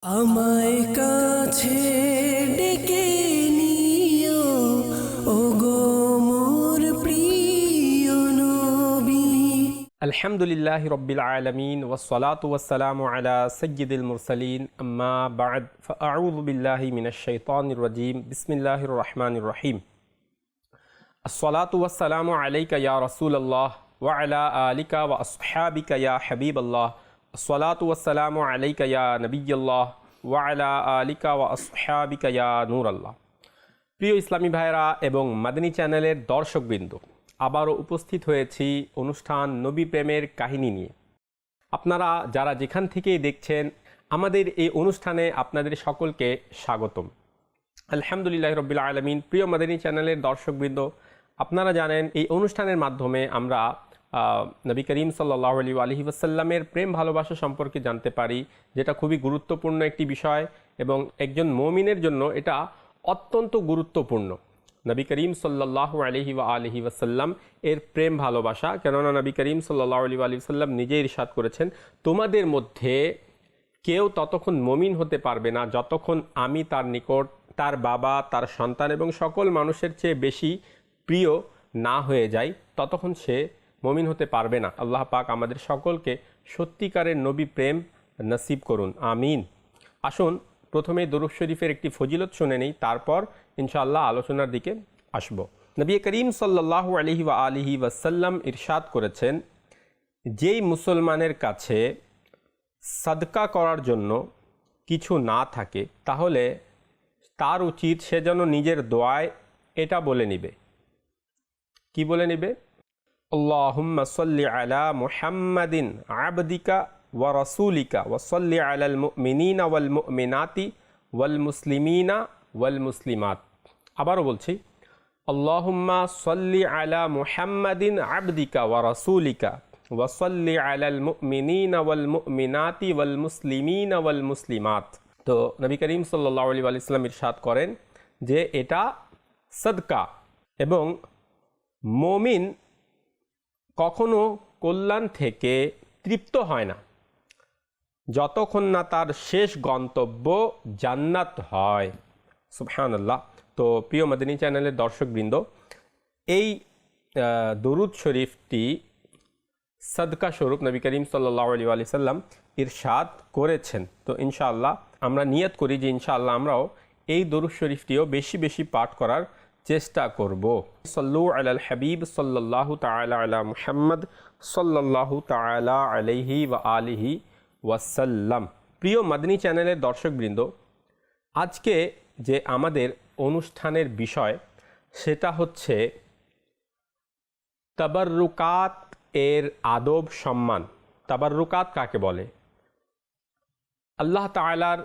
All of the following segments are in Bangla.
আমায় কাছে ডেকে নিও ওগো মোর প্রিয় নবী। আলহামদুলিল্লাহি রব্বিল আলামিন ওয়াসসালাতু ওয়াসসালামু আলা সাইয়্যিদিল মুরসালিন আম্মা বা'দ ফাআউযু বিল্লাহি মিনাশ শাইতানির রাজীম বিসমিল্লাহির রহমানির রহিম। আসসালাতু ওয়াসসালামু আলাইকা ইয়া রাসূলুল্লাহ ওয়া আলা আলিকা ওয়া আসহাবিকা ইয়া হাবিবাল্লাহ। আসসালাতু ওয়াসসালামু আলাইকা ইয়া নবিয়্যাল্লাহ ওয়া আলা আলিকা ওয়া আসহাবিকা ইয়া নূরাল্লাহ। প্রিয় ইসলামী ভাইরা এবং মাদানী চ্যানেলের দর্শকবৃন্দ, আবারও উপস্থিত হয়েছি অনুষ্ঠান নবী প্রেমের কাহিনী নিয়ে। আপনারা যারা যেখান থেকেই দেখছেন আমাদের এই অনুষ্ঠানে আপনাদের সকলকে স্বাগতম। আলহামদুলিল্লাহ রব্বিল আলামিন। প্রিয় মাদানী চ্যানেলের দর্শকবৃন্দ, আপনারা জানেন এই অনুষ্ঠানের মাধ্যমে আমরা নবী করিম সাল্লাল্লাহু আলাইহি ওয়াসাল্লামের প্রেম ভালোবাসা সম্পর্কে জানতে পারি, যেটা খুবই গুরুত্বপূর্ণ একটি বিষয় এবং একজন মুমিনের জন্য এটা অত্যন্ত গুরুত্বপূর্ণ। নবী করিম সাল্লাল্লাহু আলাইহি ওয়াসাল্লাম এর প্রেম ভালোবাসা, কেননা নবী করিম সাল্লাল্লাহু আলাইহি ওয়াসাল্লাম নিজেই ইরশাদ করেছেন, তোমাদের মধ্যে কেউ ততক্ষণ মুমিন হতে পারবে না যতক্ষণ আমি তার নিকট, তার বাবা, তার সন্তান এবং সকল মানুষের চেয়ে বেশি প্রিয় না হয়ে যাই, ততক্ষণ সে মুমিন হতে পারবে না। আল্লাহ পাক আমাদের সকলকে সত্যিকারের নবী প্রেম নসিব করুন, আমিন। আসুন প্রথমে দরুদ শরীফের একটি ফজিলত শুনে নেই, তারপর ইনশাআল্লাহ আলোচনার দিকে আসব। নবী করিম সাল্লাল্লাহু আলাইহি ওয়াসাল্লাম ইরশাদ করেছেন, যেই মুসলমানের কাছে সাদকা করার জন্য কিছু না থাকে, তাহলে তার উচিত সে যেন নিজের দোয়ায় এটা বলে নিবে। কি বলে নিবে? আল্লাহুম্মা সাল্লি আলা মুহাম্মাদিন আবদিকা ওয়া রাসূলিকা ওয়া সাল্লি আলাল মুমিনিনা ওয়াল মুমিনাতি ওয়াল মুসলিমিনা ওয়াল মুসলিমাত। আবারও বলছি, আল্লাহুম্মা সাল্লি আলা মুহাম্মাদিন আবদিকা ওয়া রাসূলিকা ওয়া সাল্লি আলাল মুমিনিনা ওয়াল মুমিনাতি ওয়াল মুসলিমিনা ওয়াল মুসলিমাত। তো নবী করিম সাল্লাল্লাহু আলাইহি ওয়াসাল্লাম ইরশাদ করেন যে এটা সাদকা, এবং মুমিন কখনো কল্যাণ থেকে তৃপ্ত হয় না যতক্ষণ না তার শেষ গন্তব্য জান্নাত হয়। সুবহানাল্লাহ। তো প্রিয় মাদানী চ্যানেলের দর্শকবৃন্দ, এই দরুদ শরীফটি সাদকা স্বরূপ নবী করিম সাল্লাল্লাহু আলাইহি ওয়াসাল্লাম ইরশাদ করেছেন। তো ইনশাআল্লাহ আমরা নিয়ত করি যে ইনশাআল্লাহ আমরাও এই দরুদ শরীফটিও বেশি বেশি পাঠ করার চেষ্টা করব। সাল্লু আলাল হাবিব সাল্লাল্লাহু তাআলা আলা মুহাম্মদ সাল্লাল্লাহু তাআলা আলাইহি ওয়া আলিহি ওয়াসাল্লাম। প্রিয় মাদানী চ্যানেলের দর্শকবৃন্দ, আজকে যে আমাদের অনুষ্ঠানের বিষয় সেটা হচ্ছে তাবাররুকাত এর আদব সম্মান। তাবাররুকাত কাকে বলে? আল্লাহ তাআলার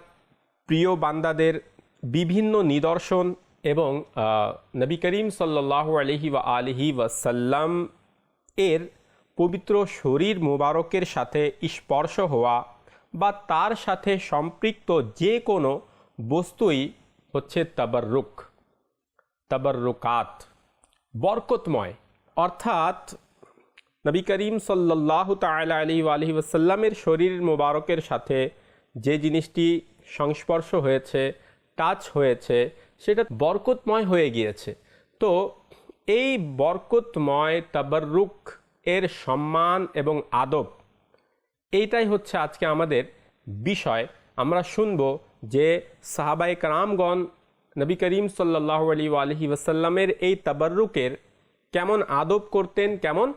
প্রিয় বান্দাদের বিভিন্ন নিদর্শন এবং নবী করিম সাল্লাল্লাহু আলাইহি ওয়াসাল্লাম এর পবিত্র শরীর মুবারকের সাথে স্পর্শ হওয়া বা তার সাথে সম্পৃক্ত যে কোনো বস্তুই হচ্ছে তাবাররুক, তাবাররুকাত, বরকতময়। অর্থাৎ নবী করিম সাল্লাল্লাহু তাআলা আলাইহি ওয়াসাল্লামের শরীর মুবারকের সাথে যে জিনিসটি সংস্পর্শ হয়েছে, টাচ হয়েছে, সেটা বরকতময় হয়ে গিয়েছে। তো এই বরকতময় তাবাররুক এর সম্মান এবং আদব, এইটাই হচ্ছে আজকে আমাদের বিষয়। আমরা শুনব যে সাহাবায়ে কেরামগণ নবী করিম সাল্লাল্লাহু আলাইহি ওয়াসাল্লামের এই তাবাররুকের কেমন আদব করতেন, কেমন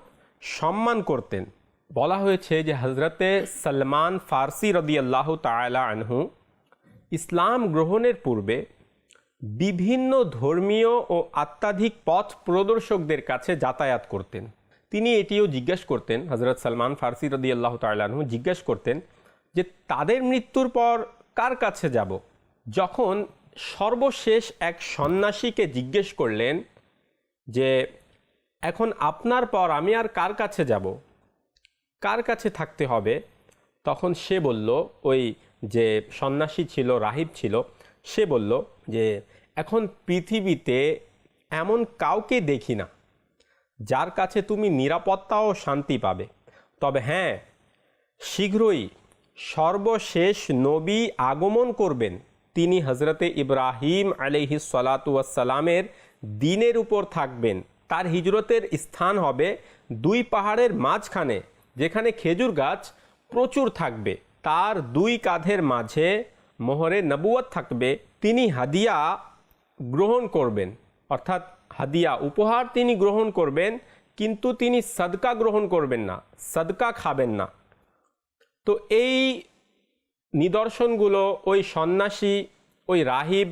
সম্মান করতেন। বলা হয়েছে যে হযরতে সালমান ফারসি রাদিয়াল্লাহু তাআলা আনহু ইসলাম গ্রহণের পূর্বে বিভিন্ন ধর্মীয় ও আধ্যাত্মিক পথ প্রদর্শকদের কাছে যাতায়াত করতেন। তিনি এটিও জিজ্ঞেস করতেন, হযরত সালমান ফারসি রাদিয়াল্লাহু তাআলা আনহু জিজ্ঞেস করতেন যে তাদের মৃত্যুর পর কার কাছে যাব। যখন সর্বশেষ এক সন্ন্যাসীকে জিজ্ঞেস করলেন যে এখন আপনার পর আমি আর কার কাছে যাব, কার কাছে থাকতে হবে, তখন সে বলল, ওই যে সন্ন্যাসী ছিল, রাহিব ছিল, সে বলল যে এখন পৃথিবীতে এমন কাউকে দেখি না যার কাছে তুমি নিরাপত্তা ও শান্তি পাবে। তবে হ্যাঁ, শীঘ্রই সর্বশেষ নবী আগমন করবেন, তিনি হজরতে ইব্রাহিম আলাইহিস সালাতু ওয়াস সালামের দ্বীনের উপর থাকবেন। তার হিজরতের স্থান হবে দুই পাহাড়ের মাঝখানে, যেখানে খেজুর গাছ প্রচুর থাকবে। তার দুই কাঁধের মাঝে মোহরে নবুয়ত থাকবে। তিনি হাদিয়া গ্রহণ করবেন, অর্থাৎ হাদিয়া উপহার তিনি গ্রহণ করবেন, কিন্তু তিনি সদকা গ্রহণ করবেন না, সদকা খাবেন না। তো এই নিদর্শনগুলো ওই সন্ন্যাসী, ওই রাহিব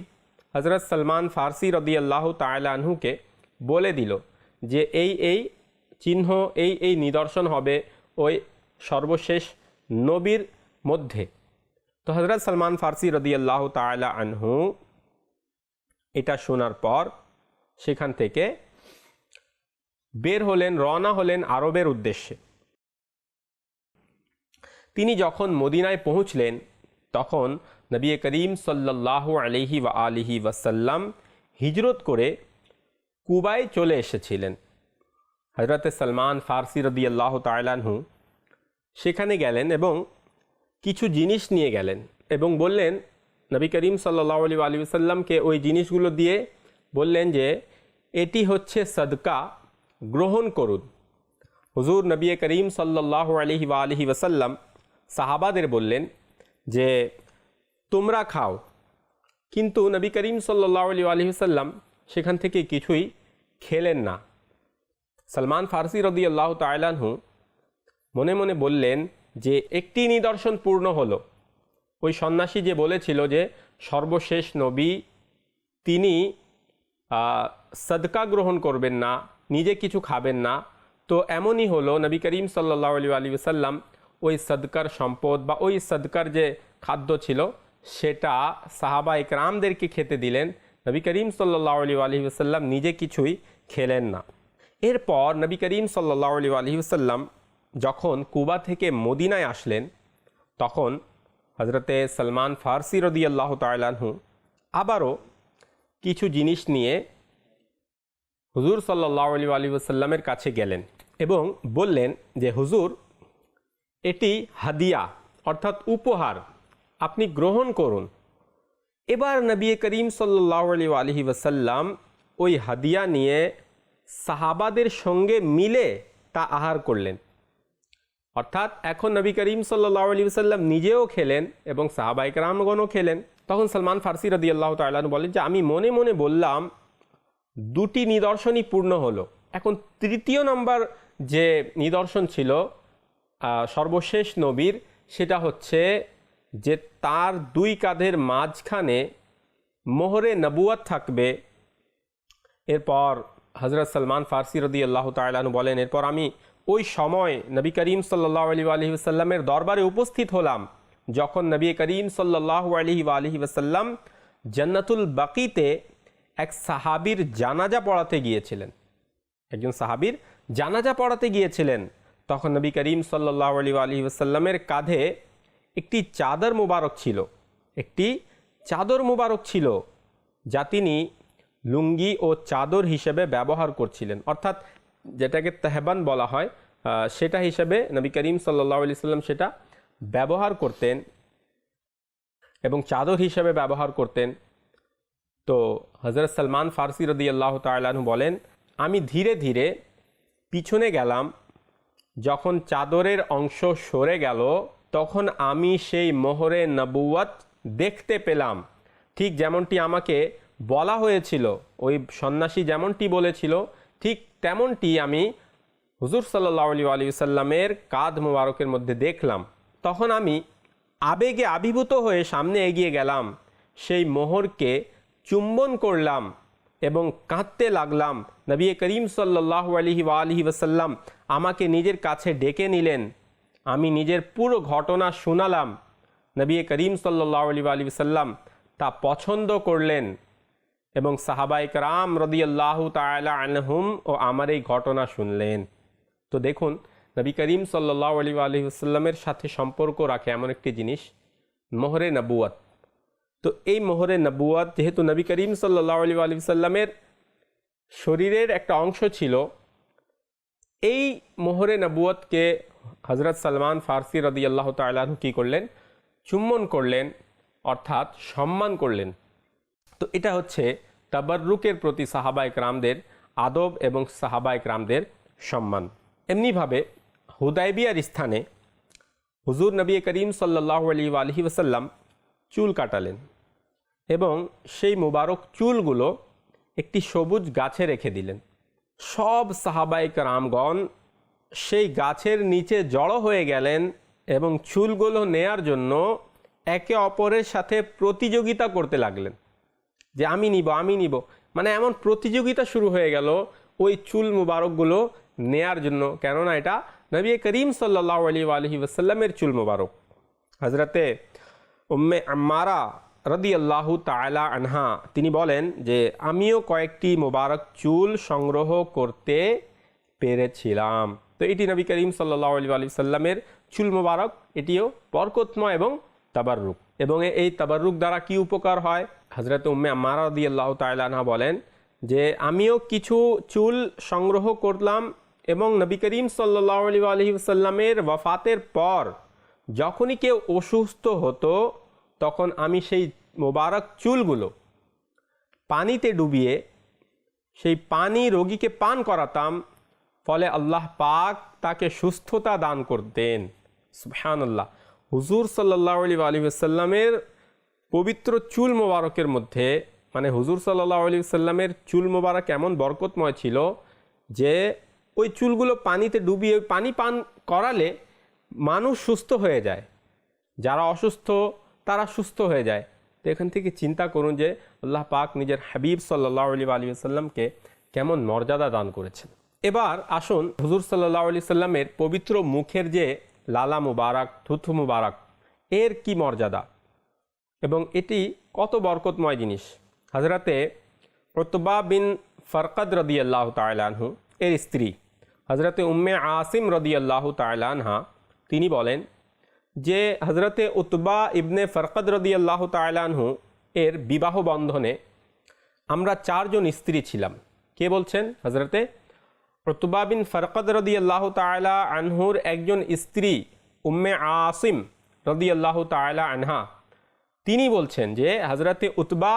হজরত সলমান ফার্সি রাদিয়াল্লাহু তাআলা আনহুকে বলে দিল যে এই চিহ্ন, এই নিদর্শন হবে ওই সর্বশেষ নবীর মধ্যে। তো হজরত সলমান ফার্সি রাদিয়াল্লাহু তাআলা আনহু এটা শোনার পর সেখান থেকে বের হলেন, রওনা হলেন আরবের উদ্দেশ্যে। তিনি যখন মদিনায় পৌঁছলেন তখন নবী করিম সাল্লাল্লাহু আলাইহি ওয়া আলিহি ওয়াসাল্লাম হিজরত করে কুবায় চলে এসেছিলেন। হযরত সলমান ফার্সি রাদিয়াল্লাহু তাআলা আনহু সেখানে গেলেন এবং কিছু জিনিস নিয়ে গেলেন এবং বললেন নবী করিম সাল্লাল্লাহু আলাইহি ওয়াসাল্লামকে ওই জিনিসগুলো দিয়ে বললেন যে এটি হচ্ছে সদকা, গ্রহণ করুন। হুজুর নবী করিম সাল্লাল্লাহু আলাইহি ওয়া আলিহি ওয়াসাল্লাম সাহাবাদের বললেন যে তোমরা খাও, কিন্তু নবী করিম সাল্লাল্লাহু আলাইহি ওয়াসাল্লাম সেখান থেকে কিছুই খেলেন না। সলমান ফার্সি রাদিয়াল্লাহু তাআলা আনহু মনে মনে বললেন যে একটি নিদর্শন পূর্ণ হলো। ওই সন্ন্যাসী যে বলেছিল যে সর্বশেষ নবী তিনি সদকা গ্রহণ করবেন না, নিজে কিছু খাবেন না, তো এমনই হলো নবী করিম সাল্লাল্লাহু আলাইহি ওয়াসাল্লাম ওই সদকার সম্পদ বা ওই সদকার যে খাদ্য ছিল সেটা সাহাবা ইকরামদেরকে খেতে দিলেন। নবী করিম সাল্লাল্লাহু আলাইহি ওয়াসাল্লাম নিজে কিছুই খেলেন না। এরপর নবী করিম সাল্লাল্লাহু আলাইহি ওয়াসাল্লাম যখন কুবা থেকে মদিনায় আসলেন তখন হজরতে সলমান ফার্সি রাদিয়াল্লাহু তাআলা আনহু আবারও কিছু জিনিস নিয়ে হুজুর সাল্লাল্লাহু আলাইহি ওয়াসাল্লামের কাছে গেলেন এবং বললেন যে হুজুর, এটি হাদিয়া অর্থাৎ উপহার, আপনি গ্রহণ করুন। এবার নবী করিম সাল্লাল্লাহু আলাইহি ওয়াসাল্লাম ওই হাদিয়া নিয়ে সাহাবাদের সঙ্গে মিলে তা আহার করলেন। অর্থাৎ এখন নবী করিম সাল্লাল্লাহু আলাইহি ওয়াসাল্লাম নিজেও খেলেন এবং সাহাবায়ে কেরামগণও খেলেন। তখন সলমান ফার্সি রাদিয়াল্লাহু তাআলা আনহু বলেন যে আমি মনে মনে বললাম দুটি নিদর্শনই পূর্ণ হলো। এখন তৃতীয় নম্বর যে নিদর্শন ছিল সর্বশেষ নবীর, সেটা হচ্ছে যে তার দুই কাঁধের মাঝখানে মোহরে নবুয়ত থাকবে। এরপর হজরত সলমান ফার্সি রাদিয়াল্লাহু তাআলা আনহু বলেন এরপর আমি ওই সময় নবী করিম সাল্লাল্লাহু আলাইহি ওয়াসাল্লামের দরবারে উপস্থিত হলাম যখন নবী করিম সাল্লাল্লাহু আলাইহি ওয়াসাল্লাম জান্নাতুল বাকিতে এক সাহাবীর জানাজা পড়াতে গিয়েছিলেন, একজন সাহাবীর জানাজা পড়াতে গিয়েছিলেন। তখন নবী করিম সাল্লাল্লাহু আলাইহি ওয়াসাল্লামের কাঁধে একটি চাদর মুবারক ছিল, একটি চাদর মুবারক ছিল যা তিনি লুঙ্গি ও চাদর হিসেবে ব্যবহার করছিলেন, অর্থাৎ যেটাকে তেহবান বলা হয় সেটা হিসেবে নবী করিম সাল্লাল্লাহু আলাইহি ওয়াসাল্লাম সেটা ব্যবহার করতেন এবং চাদর হিসেবে ব্যবহার করতেন। তো হযরত সলমান ফার্সি রাদিয়াল্লাহু তাআলা আনহু বলেন আমি ধীরে ধীরে পিছনে গেলাম, যখন চাদরের অংশ সরে গেল তখন আমি সেই মোহরে নবুয়ত দেখতে পেলাম, ঠিক যেমনটি আমাকে বলা হয়েছিল, ওই সন্ন্যাসী যেমনটি বলেছিল ঠিক তেমনটি আমি হুজুর সাল্লাল্লাহু আলাইহি ওয়াসাল্লামের কাঁধ মোবারকের মধ্যে দেখলাম। তখন আমি আবেগে আবির্ভূত হয়ে সামনে এগিয়ে গেলাম, সেই মোহরকে চুম্বন করলাম এবং কাঁদতে লাগলাম। নবী করিম সাল্লাল্লাহু আলাইহি ওয়াসাল্লাম আমাকে নিজের কাছে ডেকে নিলেন, আমি নিজের পুরো ঘটনা শোনালাম। নবী করিম সাল্লাল্লাহু আলাইহি ওয়াসাল্লাম তা পছন্দ করলেন এবং সাহাবায়ে কেরাম রাদিয়াল্লাহু তাআলা আনহুম ও আমার এই ঘটনা শুনলেন। তো দেখুন নবী করিম সাল্লাল্লাহু আলাইহি ওয়াসাল্লামের সাথে সম্পর্ক রাখে এমন একটি জিনিস মোহরে নবুয়ত। তো এই মোহরে নবুয়ত যেহেতু নবী করিম সাল্লাল্লাহু আলাইহি ওয়াসাল্লামের শরীরের একটা অংশ ছিল, এই মোহরে নবুয়তকে হজরত সালমান ফারসি রাদিয়াল্লাহু তাআলা আনহু কী করলেন? চুম্বন করলেন, অর্থাৎ সম্মান করলেন। তো এটা হচ্ছে তাবাররুকের প্রতি সাহাবায়ে কেরামদের আদব এবং সাহাবায়ে কেরামদের সম্মান। এমনিভাবে হুদায়বিয়ার স্থানে হুজুর নবী করিম সাল্লাল্লাহু আলাইহি ওয়াসাল্লাম চুল কাটালেন এবং সেই মুবারক চুলগুলো একটি সবুজ গাছে রেখে দিলেন। সব সাহাবায়ে কেরামগণ সেই গাছের নিচে জড়ো হয়ে গেলেন এবং চুলগুলো নেয়ার জন্য একে অপরের সাথে প্রতিযোগিতা করতে লাগলেন যে আমি নিব, মানে এমন প্রতিযোগিতা শুরু হয়ে গেল ওই চুল মুবারকগুলো নেয়ার জন্য, কেননা এটা নবী করিম সাল্লাল্লাহু আলাইহি ওয়াসাল্লামের চুল মুবারক। হজরতে উম্মে আম্মারা রাদিয়াল্লাহু তাআলা আনহা তিনি বলেন যে আমিও কয়েকটি মুবারক চুল সংগ্রহ করতে পেরেছিলাম। তো এটি নবী করিম সাল্লাল্লাহু আলাইহি ওয়াসাল্লামের চুল মুবারক, এটিও বরকতময় এবং তাবাররুক। এবং এই তাবাররুক দ্বারা কি উপকার হয়? হযরত উম্মে আম্মারা রাদিয়াল্লাহু তাআলা আনহা বলেন যে আমিও কিছু চুল সংগ্রহ করলাম এবং নবী করিম সাল্লাল্লাহু আলাইহি ওয়াসাল্লামের ওয়াফাতের পর যখনই কেউ অসুস্থ হতো তখন আমি সেই মোবারক চুলগুলো পানিতে ডুবিয়ে সেই পানি রোগীকে পান করাতাম, ফলে আল্লাহ পাক তাকে সুস্থতা দান করতেন। সুবহানাল্লাহ। হুজুর সাল্লাল্লাহু আলাইহি ওয়াসাল্লামের পবিত্র চুল মোবারকের মধ্যে, মানে হুজুর সাল্লাল্লাহু আলাইহি ওয়াসাল্লামের চুল মোবারক এমন বরকতময় ছিল যে ওই চুলগুলো পানিতে ডুবিয়ে পানি পান করালে মানুষ সুস্থ হয়ে যায়, যারা অসুস্থ তারা সুস্থ হয়ে যায়। তো এখান থেকে চিন্তা করুন যে আল্লাহ পাক নিজের হাবিব সাল্লাল্লাহু আলাইহি ওয়াসাল্লামকে কেমন মর্যাদা দান করেছেন। এবার আসুন হুজুর সাল্লাল্লাহু আলাইহি সাল্লামের পবিত্র মুখের যে লালা মুবারক, থুথু মুবারক, এর কি মর্যাদা এবং এটি কত বরকতময় জিনিস। হজরতে উতবা বিন ফরকদ রাদিয়াল্লাহু তাআলা আনহু এর স্ত্রী হজরতে উম্মে আসিম রাদিয়াল্লাহু তাআলা আনহা তিনি বলেন যে হজরতে উতবা ইবনে ফরকদ রাদিয়াল্লাহু তাআলা আনহু এর বিবাহ বন্ধনে আমরা 4 জন স্ত্রী ছিলাম। কে বলছেন? হজরতে উতবা বিন ফরকদ রাদিয়াল্লাহু তাআলা আনহুর একজন স্ত্রী উম্মে আসিম রাদিয়াল্লাহু তাআলা আনহা তিনি বলছেন যে হজরতে উতবা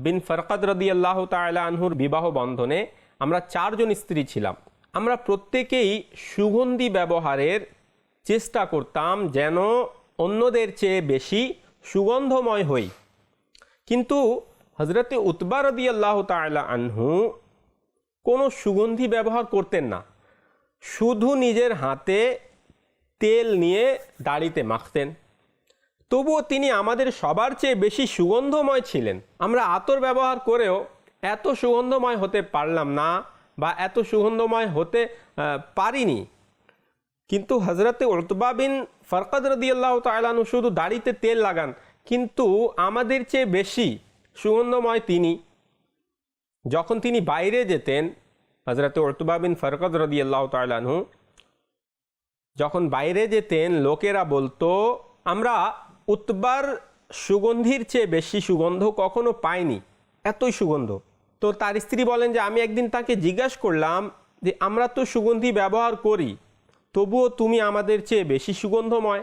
বিন ফরকদ রাদিয়াল্লাহু তাআলা আনহুর বিবাহ বন্ধনে আমরা 4 জন স্ত্রী ছিলাম। আমরা প্রত্যেকেই সুগন্ধি ব্যবহারের চেষ্টা করতাম যেন অন্যদের চেয়ে বেশি সুগন্ধময় হই, কিন্তু হজরতে উতবা রাদিয়াল্লাহু তাআলা আনহু কোনো সুগন্ধি ব্যবহার করতেন না, শুধু নিজের হাতে তেল নিয়ে দাড়িতে মাখতেন। তবুও তিনি আমাদের সবার চেয়ে বেশি সুগন্ধময় ছিলেন। আমরা আতর ব্যবহার করেও এত সুগন্ধময় হতে পারলাম না বা এত সুগন্ধময় হতে পারিনি, কিন্তু হজরতে উতবা বিন ফরকদ রাদিয়াল্লাহু তাআলা আনহু শুধু দাড়িতে তেল লাগান, কিন্তু আমাদের চেয়ে বেশি সুগন্ধময় তিনি। যখন তিনি বাইরে যেতেন, হজরতে উতবা বিন ফরকদ রাদিয়াল্লাহু তাআলা আনহু যখন বাইরে যেতেন লোকেরা বলতো আমরা উতবার সুগন্ধির চেয়ে বেশি সুগন্ধ কখনো পাইনি, এতই সুগন্ধ। তো তার স্ত্রী বলেন যে আমি একদিন তাকে জিজ্ঞাসা করলাম যে আমরা তো সুগন্ধি ব্যবহার করি, তবুও তুমি আমাদের চেয়ে বেশি সুগন্ধময়,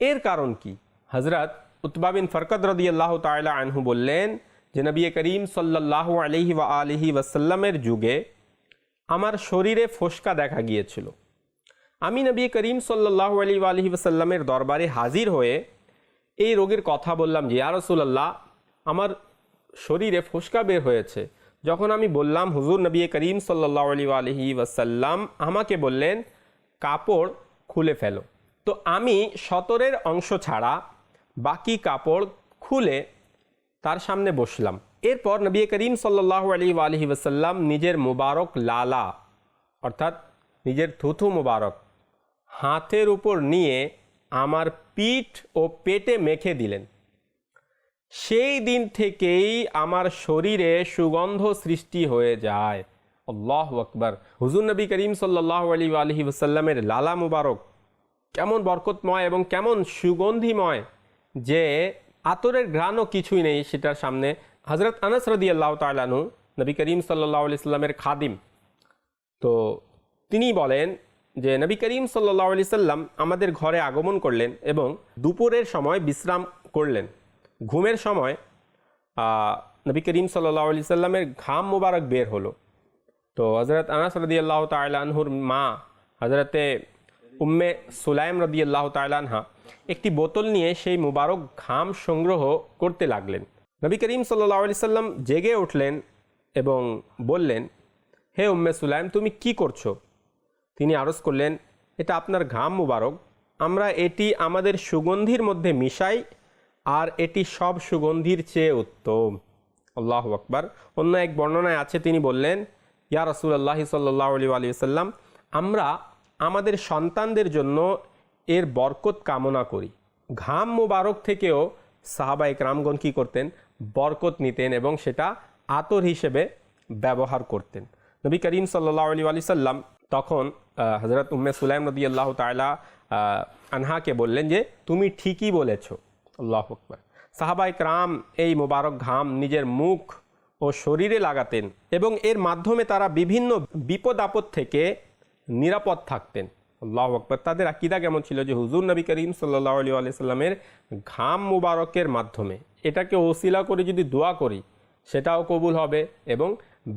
এর কারণ কি? হজরত উতবা বিন ফরকদ রাদিয়াল্লাহু তাআলা আনহু বললেন যে নবী করিম সাল্লাল্লাহু আলাইহি ওয়াসাল্লামের যুগে আমার শরীরে ফোসকা দেখা গিয়েছিল। আমি নবী করিম সাল্লাল্লাহু আলাইহি ওয়াসাল্লামের দরবারে হাজির হয়ে এই রোগের কথা বললাম যে ইয়া রাসূলুল্লাহ আমার শরীরে ফোসকা বের হয়েছে। যখন আমি বললাম, হুজুর নবী করিম সাল্লাল্লাহু আলাইহি ওয়াসাল্লাম আমাকে বললেন কাপড় খুলে ফেলো। তো আমি সতরের অংশ ছাড়া বাকি কাপড় খুলে তার সামনে বসলাম। এরপর নবী করিম সাল্লাল্লাহু আলাইহি ওয়াসাল্লাম নিজের মুবারক লালা অর্থাৎ নিজের থুথু মুবারক হাতের উপর নিয়ে আমার পিঠ ও পেটে মেখে দিলেন। সেই দিন থেকেই আমার শরীরে সুগন্ধ সৃষ্টি হয়ে যায়। আল্লাহু আকবার। হুজুর নবী করিম সাল্লাল্লাহু আলাইহি ওয়াসাল্লামের লালা মুবারক কেমন বরকতময় এবং কেমন সুগন্ধিময় যে আতরের ঘ্রাণও কিছুই নেই সেটার সামনে। হজরত আনাস রাদিয়াল্লাহু তাআলা আনহু নবী করিম সাল্লাল্লাহু আলাইহি ওয়াসাল্লামের খাদিম, তো তিনি বলেন যে নবী করিম সাল্লাল্লাহু আলাইহি সাল্লাম আমাদের ঘরে আগমন করলেন এবং দুপুরের সময় বিশ্রাম করলেন। ঘুমের সময় নবী করিম সাল্লাল্লাহু আলাইহি সাল্লামের ঘাম মোবারক বের হলো। তো হজরত আনাস রাদিয়াল্লাহু তাআলা আনহুর মা হজরতে উম্মে সুলাইম রাদিয়াল্লাহু তাআলা আনহা একটি বোতল নিয়ে সেই মুবারক ঘাম সংগ্রহ করতে লাগলেন। নবী করিম সাল্লাল্লাহু আলাইহি সাল্লাম জেগে উঠলেন এবং বললেন, হে উম্মে সুলাইম, তুমি কি করছো? তিনি আরজ করলেন, এটা আপনার ঘাম মুবারক, আমরা এটি আমাদের সুগন্ধির মধ্যে মিশাই আর এটি সব সুগন্ধির চেয়ে উত্তম। আল্লাহু আকবার। অন্য এক বর্ণনায় আছে, তিনি বললেন, ইয়া রাসূলুল্লাহ সাল্লাল্লাহু আলাইহি ওয়াসাল্লাম, আমরা আমাদের সন্তানদের জন্য এর বরকত কামনা করি। ঘাম মুবারক থেকেও সাহাবায়ে কেরামগণ কী করতেন? বরকত নিতেন এবং সেটা আতর হিসেবে ব্যবহার করতেন। নবী করিম সাল্লাল্লাহু আলাইহি সাল্লাম তখন হযরত উম্মে সুলাইম রাদিয়াল্লাহু তাআলা আনহাকে বললেন যে, তুমি ঠিকই বলেছ। আল্লাহু আকবার। সাহাবায়ে কেরাম এই মুবারক ঘাম নিজের মুখ ও শরীরে লাগাতেন এবং এর মাধ্যমে তারা বিভিন্ন বিপদ আপদ থেকে নিরাপদ থাকতেন। আল্লাহু আকবার। তাদের আকীদা কেমন ছিল যে হুজুর নবী করিম সাল্লাল্লাহু আলাইহি সাল্লামের ঘাম মুবারকের মাধ্যমে এটাকে ওসিলা করে যদি দোয়া করি সেটাও কবুল হবে এবং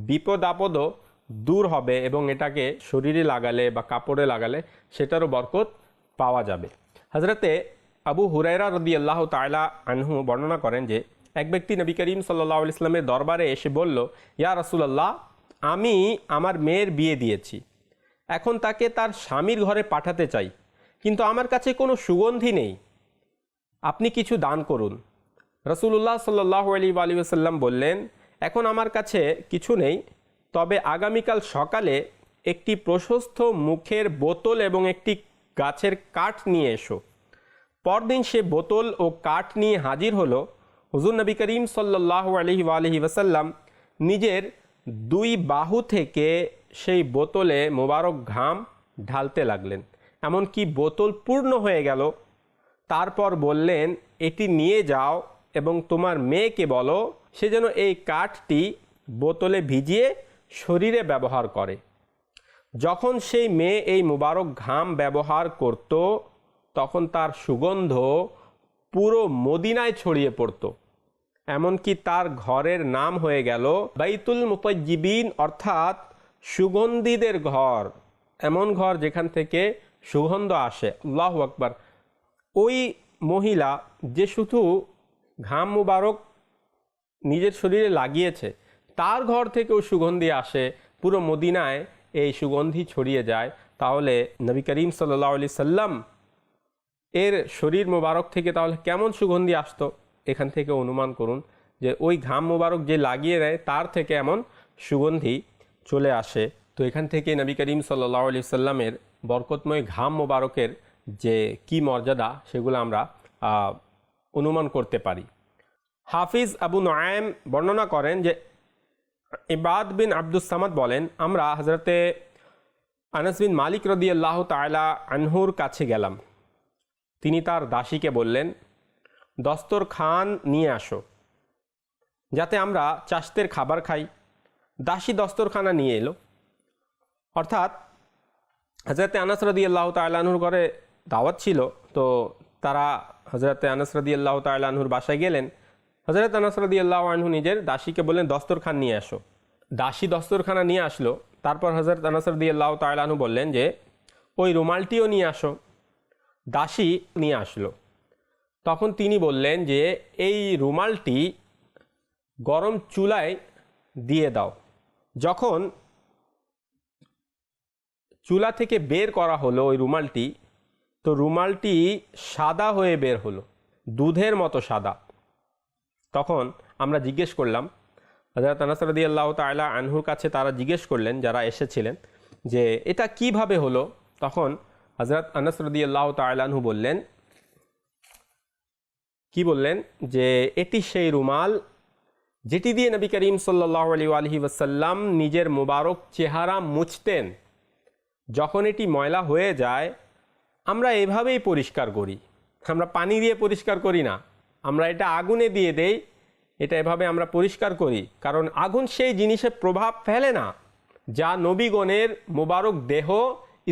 বিপদ আপদও দূর হবে এবং এটাকে শরীরে লাগালে বা কাপড়ে লাগালে সেটারও বরকত পাওয়া যাবে। হযরতে আবু হুরায়রা রাদিয়াল্লাহু তাআলা আনহু বর্ণনা করেন যে এক ব্যক্তি নবী করিম সাল্লাল্লাহু আলাইহি সাল্লামের দরবারে এসে বলল, ইয়া রাসূলুল্লাহ, আমি আমার মেয়ের বিয়ে দিয়েছি, এখন তাকে তার স্বামীর ঘরে পাঠাতে চাই, কিন্তু আমার কাছে কোনো সুগন্ধি নেই, আপনি কিছু দান করুন। রাসূলুল্লাহ সাল্লাল্লাহু আলাইহি ওয়াসাল্লাম বললেন, এখন আমার কাছে কিছু নেই, তবে আগামীকাল সকালে একটি প্রশস্ত মুখের বোতল এবং একটি গাছের কাঠ নিয়ে এসো। পরদিন সে বোতল ও কাঠ নিয়ে হাজির হলো। হুজুর নবী করিম সাল্লাল্লাহু আলাইহি ওয়াসাল্লাম নিজের দুই বাহু থেকে সেই বোতলে মোবারক ঘাম ঢালতে লাগলেন, এমনকি বোতল পূর্ণ হয়ে গেল। তারপর বললেন, এটি নিয়ে যাও এবং তোমার মেয়েকে বলো সে যেন এই কাঠটি বোতলে ভিজিয়ে শরীরে ব্যবহার করে। যখন সেই মেয়ে এই মুবারক ঘাম ব্যবহার করত তখন তার সুগন্ধ পুরো মদিনায় ছড়িয়ে পড়ত, এমনকি তার ঘরের নাম হয়ে গেল বাইতুল মুতাজ্জিবিন, অর্থাৎ সুগন্ধীদের ঘর, এমন ঘর যেখান থেকে সুগন্ধ আসে। আল্লাহু আকবার। ওই মহিলা যে শুধু ঘাম মুবারক নিজের শরীরে লাগিয়েছে, তার ঘর থেকেও সুগন্ধি আসে, পুরো মদিনায় এই সুগন্ধি ছড়িয়ে যায়, তাহলে নবী করিম সাল্লাল্লাহু আলাইহি সাল্লাম এর শরীর মোবারক থেকে তাহলে কেমন সুগন্ধি আসতো? এখান থেকে অনুমান করুন যে ওই ঘাম মোবারক যে লাগিয়ে দেয় তার থেকে এমন সুগন্ধি চলে আসে। তো এখান থেকে নবী করিম সাল্লাল্লাহু আলাইহি সাল্লামের বরকতময় ঘাম মোবারকের যে কি মর্যাদা সেগুলো আমরা অনুমান করতে পারি। হাফিজ আবু নুআইম বর্ণনা করেন যে ইবাদ বিন আব্দুস সামাদ বলেন, আমরা হযরতে আনাস বিন মালিক রাদিয়াল্লাহু তাআলা আনহুর কাছে গেলাম। তিনি তার দাসীকে বললেন, দস্তরখান নিয়ে আসো যাতে আমরা চাশতের খাবার খাই। দাসী দস্তরখানা নিয়ে এলো। অর্থাৎ হযরতে আনাস রাদিয়াল্লাহু তাআলা আনহুর ঘরে দাওয়াত ছিল, তো তারা হযরতে আনাস রাদিয়াল্লাহু তাআলা আনহুর বাসায় গেলেন। হযরত আনাস রাদিয়াল্লাহু আনহু নিজের দাসীকে বললেন, দস্তরখান নিয়ে আসো। দাসী দস্তরখানা নিয়ে আসলো। তারপর হযরত আনাস রাদিয়াল্লাহু তাআলা আনহু বললেন যে ওই রুমালটিও নিয়ে আসো। দাসী নিয়ে আসলো। তখন তিনি বললেন যে এই রুমালটি গরম চুলায় দিয়ে দাও। যখন চুলা থেকে বের করা হলো ওই রুমালটি, তো রুমালটি সাদা হয়ে বের হলো, দুধের মতো সাদা। তখন আমরা জিজ্ঞেস করলাম, হযরত আনাস রাদিয়াল্লাহু তাআলা আনহুর কাছে তারা জিজ্ঞেস করলেন যারা এসেছিলেন যে এটা কিভাবে হলো। তখন হযরত আনাস রাদিয়াল্লাহু তাআলা আনহু বললেন, কি বললেন যে এটি সেই রুমাল যেটি দিয়ে নবী করিম সাল্লাল্লাহু আলাইহি ওয়াসাল্লাম নিজের মুবারক চেহারা মুছতেন। যখন এটি ময়লা হয়ে যায় আমরা এভাবেই পরিষ্কার করি, আমরা পানি দিয়ে পরিষ্কার করি না, আমরা এটা আগুনে দিয়ে দেই, এটা এভাবে আমরা পরিষ্কার করি, কারণ আগুন সেই জিনিসের প্রভাব ফেলে না, যা নবীগণের মোবারক দেহ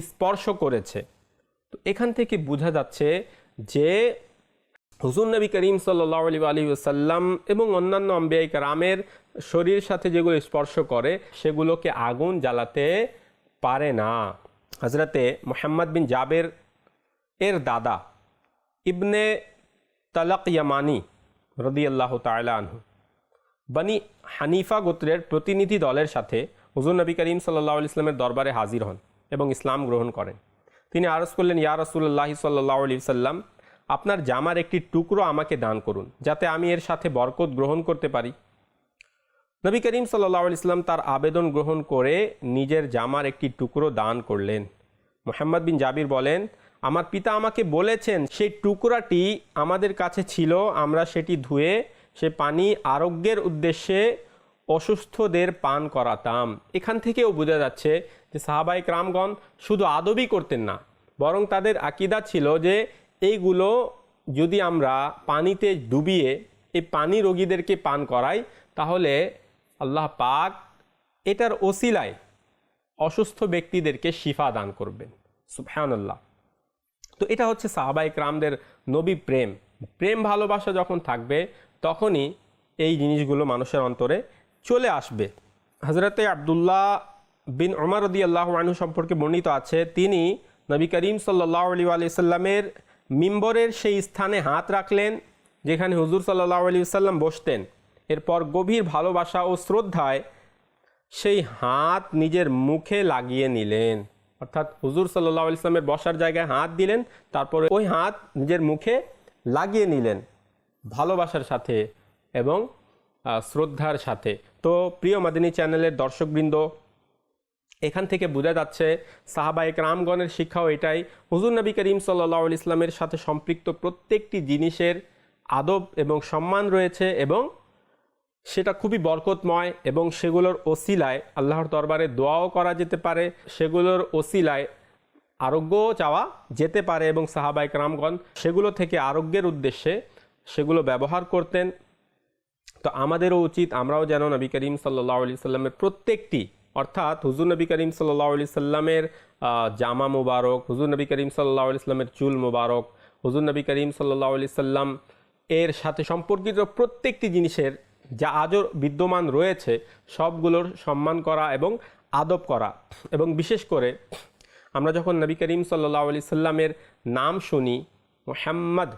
স্পর্শ করেছে। তো এখান থেকে বোঝা যাচ্ছে যে হুজুর নবী করিম সাল্লাল্লাহু আলাইহি ওয়াসাল্লাম এবং অন্যান্য আম্বিয়া কেরামের শরীরের সাথে যেগুলো স্পর্শ করে সেগুলোকে আগুন জ্বালাতে পারে না। হযরতে মুহাম্মদ বিন জাবের এর দাদা ইবনে তালাক ইয়ামানি রাদিয়াল্লাহু তাআলা আনহু বনি হানিফা গোত্রের প্রতিনিধি দলের সাথে হুজুর নবী করিম সাল্লাল্লাহু আলাইহি ওয়াসাল্লামের দরবারে হাজির হন এবং ইসলাম গ্রহণ করেন। তিনি আরজ করলেন, ইয়া রাসূলুল্লাহ সাল্লাল্লাহু আলাইহি ওয়াসাল্লাম, আপনার জামার একটি টুকরো আমাকে দান করুন যাতে আমি এর সাথে বরকত গ্রহণ করতে পারি। নবী করিম সাল্লাল্লাহু আলাইহি ওয়াসাল্লাম তার আবেদন গ্রহণ করে নিজের জামার একটি টুকরো দান করলেন। মুহাম্মদ বিন জাবির বলেন, আমার পিতা আমাকে বলেছেন সেই টুকরাটি আমাদের কাছে ছিল, আমরা সেটি ধুয়ে সে পানি আরোগ্যের উদ্দেশ্যে অসুস্থদের পান করাতাম। এখান থেকেও বোঝা যাচ্ছে যে সাহাবায়ে কেরামগণ শুধু আদবই করতেন না, বরং তাদের আকীদা ছিল যে এইগুলো যদি আমরা পানিতে ডুবিয়ে এই পানি রোগীদেরকে পান করাই তাহলে আল্লাহ পাক এটার ওসিলায় অসুস্থ ব্যক্তিদেরকে শিফা দান করবেন। সুবহানাল্লাহ। তো এটা হচ্ছে সাহাবায়ে কেরামদের নবী প্রেম ভালোবাসা যখন থাকবে তখনই এই জিনিসগুলো মানুষের অন্তরে চলে আসবে। হযরতে আব্দুল্লাহ বিন উমর রাদিয়াল্লাহু আনহু সম্পর্কে বর্ণিত আছে, তিনি নবী করিম সাল্লাল্লাহু আলাইহি ওয়াসাল্লামের মিম্বরের সেই স্থানে হাত রাখলেন যেখানে হুজুর সাল্লাল্লাহু আলাইহি ওয়াসাল্লাম বসতেন। এরপর গভীর ভালোবাসা ও শ্রদ্ধায় সেই হাত নিজের মুখে লাগিয়ে নিলেন, অর্থাৎ হুজুর সাল্লাল্লাহু আলাইহি ওয়াসাল্লামের বসার জায়গায় হাত দিলেন, তারপরে ওই হাত নিজের মুখে লাগিয়ে নিলেন ভালোবাসার সাথে এবং শ্রদ্ধার সাথে। তো প্রিয় মাদিনী চ্যানেলের দর্শকবৃন্দ, এখান থেকে বোঝা যাচ্ছে সাহাবায়ে কেরামগণের শিক্ষাও এটাই, হুজুর নবী করিম সাল্লাল্লাহু আলাইহি ওয়াসাল্লামের সাথে সম্পৃক্ত প্রত্যেকটি জিনিসের আদব এবং সম্মান রয়েছে এবং সেটা খুবই বরকতময় এবং সেগুলোর ওসিলায় আল্লাহর দরবারে দোয়াও করা যেতে পারে, সেগুলোর ওসিলায় আরোগ্যও চাওয়া যেতে পারে এবং সাহাবায়ে কেরামগণ সেগুলো থেকে আরোগ্যের উদ্দেশ্যে সেগুলো ব্যবহার করতেন। তো আমাদেরও উচিত আমরাও যেন নবী করিম সাল্লাল্লাহু আলাইহি ওয়াসাল্লামের প্রত্যেকটি, অর্থাৎ হুজুর নবী করিম সাল্লাল্লাহু আলাইহি ওয়াসাল্লামের জামা মুবারক, হুজুর নবী করিম সাল্লাল্লাহু আলাইহি ওয়াসাল্লামের চুল মুবারক, হুজুর নবী করিম সাল্লাল্লাহু আলাইহি ওয়াসাল্লাম এর সাথে সম্পর্কিত প্রত্যেকটি জিনিসের যা আজও বিদ্যমান রয়েছে সবগুলোর সম্মান করা এবং আদব করা। এবং বিশেষ করে আমরা যখন নবী করিম সাল্লাল্লাহু আলাইহি ওয়াসাল্লামের নাম শুনি মুহাম্মদ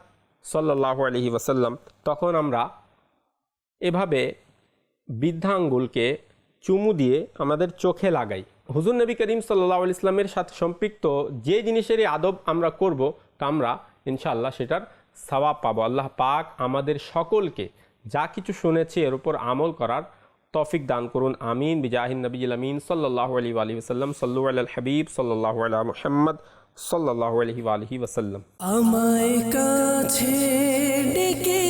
সাল্লাল্লাহু আলাইহি ওয়াসাল্লাম, তখন আমরা এভাবে বৃদ্ধাঙ্গুলকে চুমু দিয়ে আমাদের চোখে লাগাই। হুজুর নবী করিম সাল্লাল্লাহু আলাইহি ওয়াসাল্লামের সাথে সম্পৃক্ত যে জিনিসেরই আদব আমরা করব তা আমরা ইনশাআল্লাহ সেটার সওয়াব পাবো। আল্লাহ পাক আমাদের সকলকে যা কিছু শুনেছি এর উপর আমল করার তৌফিক দান করুন। আমিন বিজাহিন নবিয়্যিল আমিন সাল্লাল্লাহু আলাইহি ওয়াসাল্লাম। সাল্লু আলাল হাবিব সাল্লাল্লাহু আলা মুহাম্মদ সাল্লাল্লাহু আলাইহি ওয়াসাল্লাম। আমায় কাছে ডেকে